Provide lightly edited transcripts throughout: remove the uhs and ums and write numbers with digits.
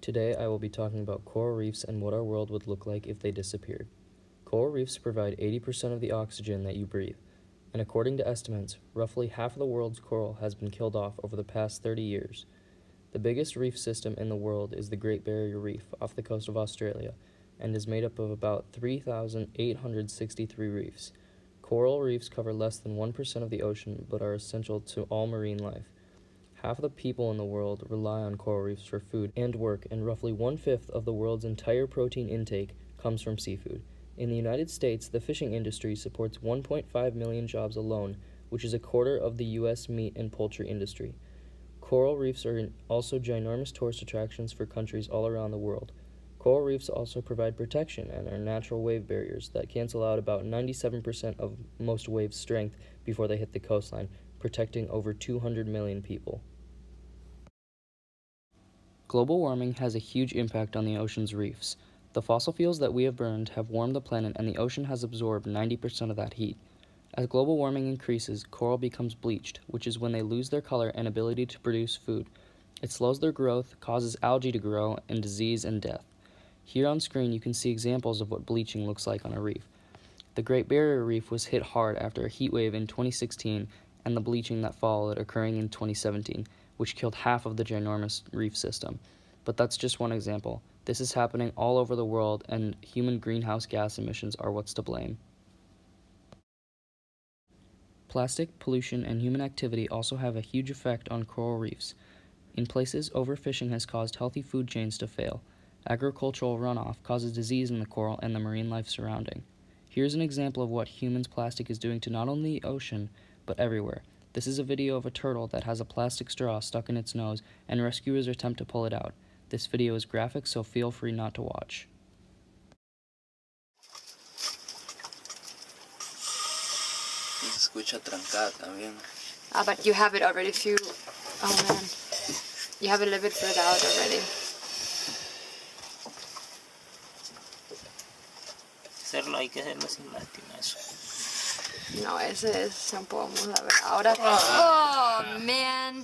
Today I will be talking about coral reefs and what our world would look like if they disappeared. Coral reefs provide 80% of the oxygen that you breathe, and according to estimates, roughly half of the world's coral has been killed off over the past 30 years. The biggest reef system in the world is the Great Barrier Reef off the coast of Australia, and is made up of about 3,863 reefs. Coral reefs cover less than 1% of the ocean, but are essential to all marine life. Half of the people in the world rely on coral reefs for food and work, and roughly 1/5 of the world's entire protein intake comes from seafood. In the United States, the fishing industry supports 1.5 million jobs alone, which is a quarter of the U.S. meat and poultry industry. Coral reefs are also ginormous tourist attractions for countries all around the world. Coral reefs also provide protection and are natural wave barriers that cancel out about 97% of most waves' strength before they hit the coastline, protecting over 200 million people. Global warming has a huge impact on the ocean's reefs. The fossil fuels that we have burned have warmed the planet, and the ocean has absorbed 90% of that heat. As global warming increases, coral becomes bleached, which is when they lose their color and ability to produce food. It slows their growth, causes algae to grow, and disease and death. Here on screen you can see examples of what bleaching looks like on a reef. The Great Barrier Reef was hit hard after a heat wave in 2016 and the bleaching that followed occurring in 2017, which killed half of the ginormous reef system. But that's just one example. This is happening all over the world, and human greenhouse gas emissions are what's to blame. Plastic, pollution, and human activity also have a huge effect on coral reefs. In places, overfishing has caused healthy food chains to fail. Agricultural runoff causes disease in the coral and the marine life surrounding. Here's an example of what humans' plastic is doing to not only the ocean, but everywhere. This is a video of a turtle that has a plastic straw stuck in its nose, and rescuers attempt to pull it out. This video is graphic, so feel free not to watch. Se escucha trancada también. But you have it already oh man. You have it a little bit further out already. Hay que hacerlo sin lástima eso. No, ese es un poco, vamos a ver ahora. Oh man!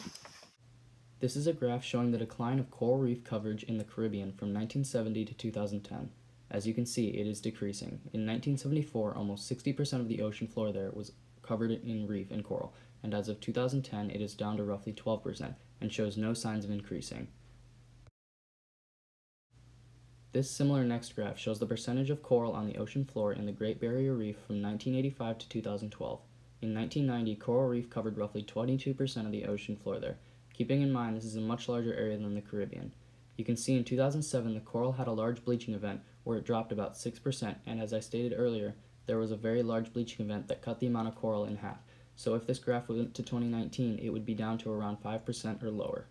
This is a graph showing the decline of coral reef coverage in the Caribbean from 1970 to 2010. As you can see, it is decreasing. In 1974, almost 60% of the ocean floor there was covered in reef and coral, and as of 2010, it is down to roughly 12% and shows no signs of increasing. This similar next graph shows the percentage of coral on the ocean floor in the Great Barrier Reef from 1985 to 2012. In 1990, coral reef covered roughly 22% of the ocean floor there. Keeping in mind this is a much larger area than the Caribbean. You can see in 2007 the coral had a large bleaching event where it dropped about 6%, and as I stated earlier, there was a very large bleaching event that cut the amount of coral in half. So if this graph went to 2019, it would be down to around 5% or lower.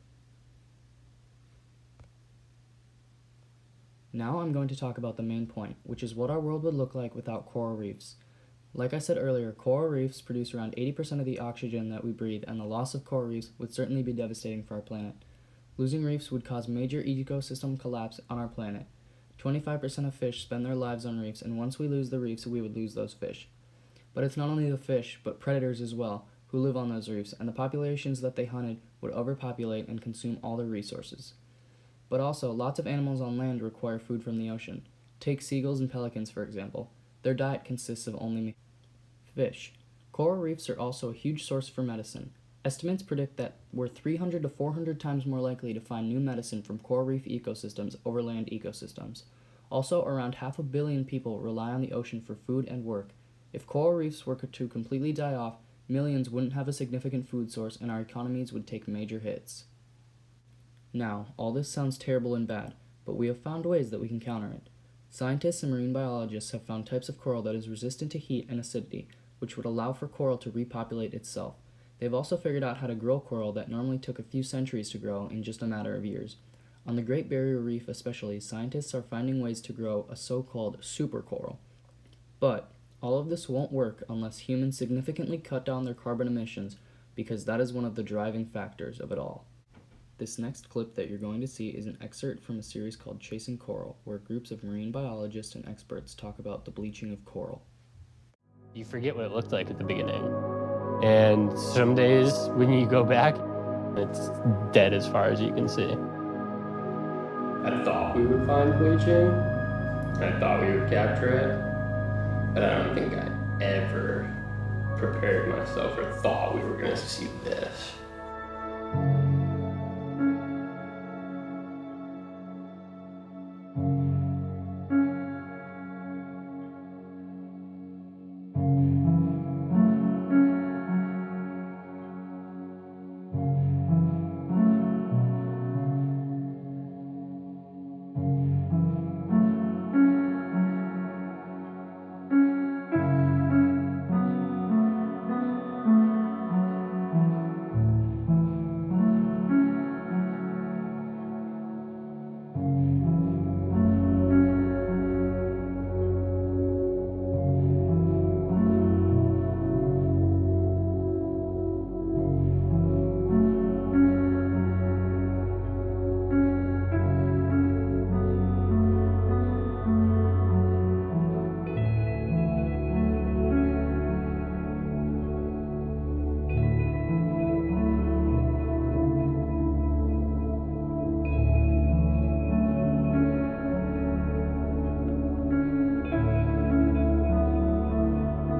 Now I'm going to talk about the main point, which is what our world would look like without coral reefs. Like I said earlier, coral reefs produce around 80% of the oxygen that we breathe, and the loss of coral reefs would certainly be devastating for our planet. Losing reefs would cause major ecosystem collapse on our planet. 25% of fish spend their lives on reefs, and once we lose the reefs, we would lose those fish. But it's not only the fish, but predators as well, who live on those reefs, and the populations that they hunted would overpopulate and consume all their resources. But also, lots of animals on land require food from the ocean. Take seagulls and pelicans, for example. Their diet consists of only fish. Coral reefs are also a huge source for medicine. Estimates predict that we're 300 to 400 times more likely to find new medicine from coral reef ecosystems over land ecosystems. Also, around 500 million people rely on the ocean for food and work. If coral reefs were to completely die off, millions wouldn't have a significant food source, and our economies would take major hits. Now, all this sounds terrible and bad, but we have found ways that we can counter it. Scientists and marine biologists have found types of coral that is resistant to heat and acidity, which would allow for coral to repopulate itself. They've also figured out how to grow coral that normally took a few centuries to grow in just a matter of years. On the Great Barrier Reef especially, scientists are finding ways to grow a so-called supercoral. But all of this won't work unless humans significantly cut down their carbon emissions, because that is one of the driving factors of it all. This next clip that you're going to see is an excerpt from a series called Chasing Coral, where groups of marine biologists and experts talk about the bleaching of coral. You forget what it looked like at the beginning. And some days when you go back, it's dead as far as you can see. I thought we would find bleaching. I thought we would capture it, but I don't think I ever prepared myself or thought we were going to see this.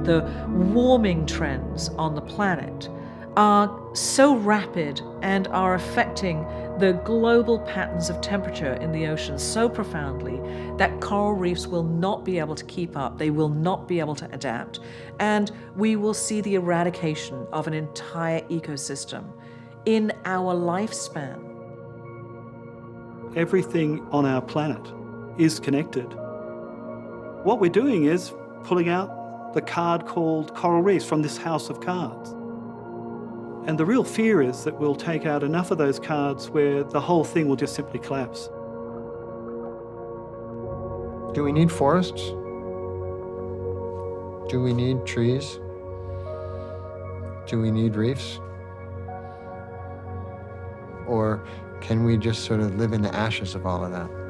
The warming trends on the planet are so rapid and are affecting the global patterns of temperature in the ocean so profoundly that coral reefs will not be able to keep up, they will not be able to adapt, and we will see the eradication of an entire ecosystem in our lifespan. Everything on our planet is connected. What we're doing is pulling out the card called coral reefs from this house of cards. And the real fear is that we'll take out enough of those cards where the whole thing will just simply collapse. Do we need forests? Do we need trees? Do we need reefs? Or can we just sort of live in the ashes of all of that?